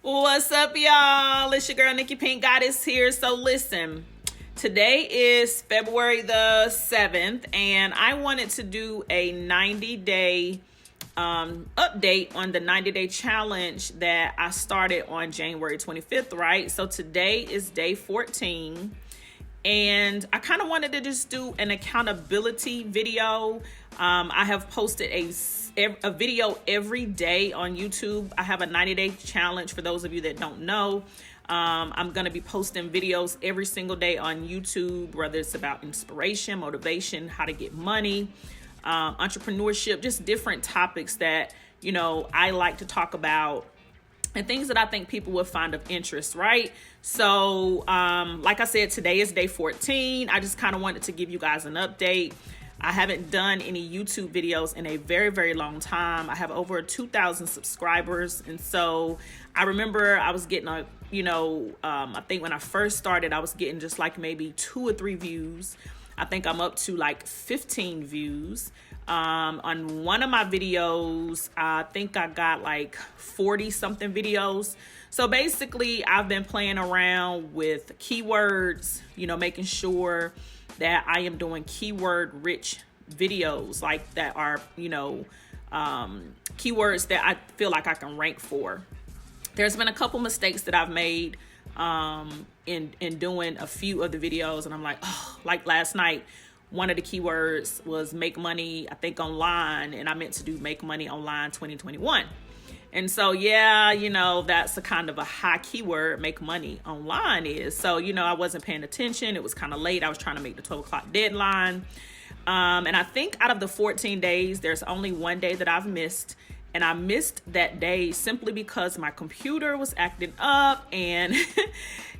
What's up, y'all? It's your girl, Nikki PinkkGoddess here. So listen, today is February the 7th, and I wanted to do a 90-day update on the 90-day challenge that I started on January 25th, right? So today is day 14, and I kind of wanted to just do an accountability video. I have posted a video every day on YouTube. I have a 90-day challenge for those of you that don't know. I'm going to be posting videos every single day on YouTube, whether it's about inspiration, motivation, how to get money, entrepreneurship, just different topics that, you know, I like to talk about and things that I think people would find of interest, right? So, like I said, today is day 14. I just kind of wanted to give you guys an update. I haven't done any YouTube videos in a very, very long time. I have over 2,000 subscribers. And so I remember I was getting I think when I first started, I was getting just like maybe 2 or 3 views. I think I'm up to like 15 views. On one of my videos, I think I got like 40 something videos. So basically I've been playing around with keywords, making sure that I am doing keyword rich videos like that are, keywords that I feel like I can rank for. There's been a couple mistakes that I've made in doing a few of the videos, and I'm like, like last night, one of the keywords was make money, I think online, and I meant to do make money online 2021. And so, that's a kind of a high keyword, make money online is. So, I wasn't paying attention. It was kind of late. I was trying to make the 12 o'clock deadline. And I think out of the 14 days, there's only one day that I've missed. And I missed that day simply because my computer was acting up and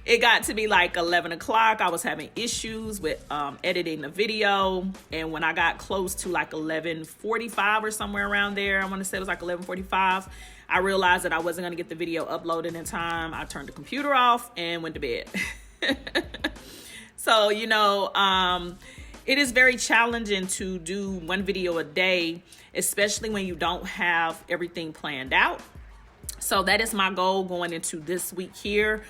it got to be like 11 o'clock. I was having issues with editing the video. And when I got close to like 11:45 or somewhere around there, I want to say it was like 11:45, I realized that I wasn't going to get the video uploaded in time. I turned the computer off and went to bed. So, it is very challenging to do one video a day, especially when you don't have everything planned out. So that is my goal going into this week here,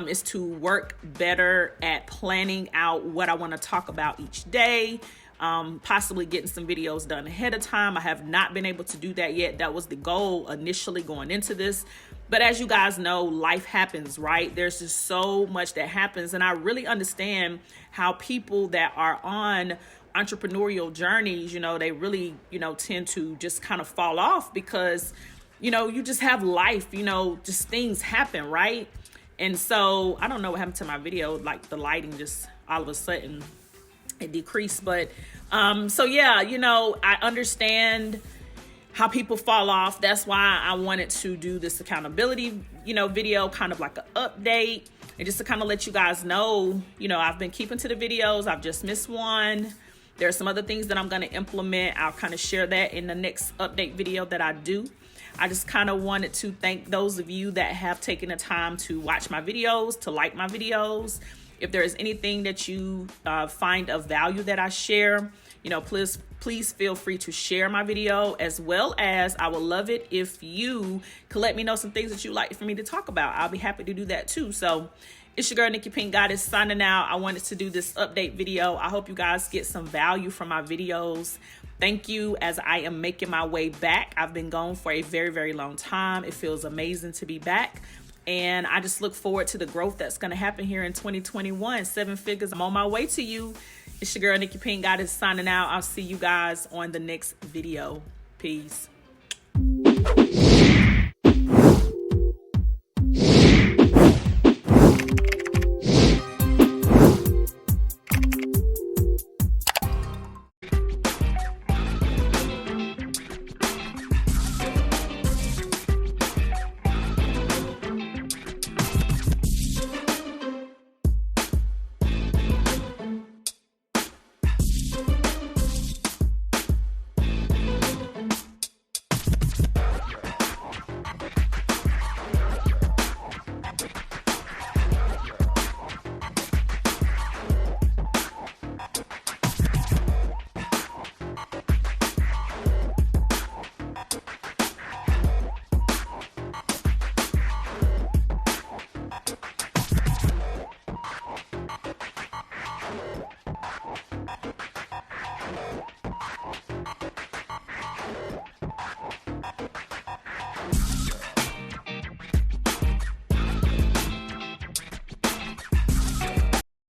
is to work better at planning out what I want to talk about each day, possibly getting some videos done ahead of time. I have not been able to do that yet. That was the goal initially going into this. But as you guys know, life happens, right? There's just so much that happens. And I really understand how people that are on entrepreneurial journeys, they really, tend to just kind of fall off because, you just have life, just things happen, right? And so I don't know what happened to my video, like the lighting just all of a sudden it decreased. But I understand how people fall off. That's why I wanted to do this accountability, video, kind of like an update, and just to kind of let you guys know, I've been keeping to the videos. I've just missed one. There are some other things that I'm going to implement. I'll kind of share that in the next update video that I do. I just kind of wanted to thank those of you that have taken the time to watch my videos, to like my videos. If there is anything that you find of value that I share, please feel free to share my video, as well as I would love it if you could let me know some things that you'd like for me to talk about. I'll be happy to do that too. So it's your girl, Nikki PinkkGoddess, signing out. I wanted to do this update video. I hope you guys get some value from my videos. Thank you as I am making my way back. I've been gone for a very, very long time. It feels amazing to be back. And I just look forward to the growth that's going to happen here in 2021. 7 figures. I'm on my way to you. It's your girl, Nikki PinkkGoddess, signing out. I'll see you guys on the next video. Peace.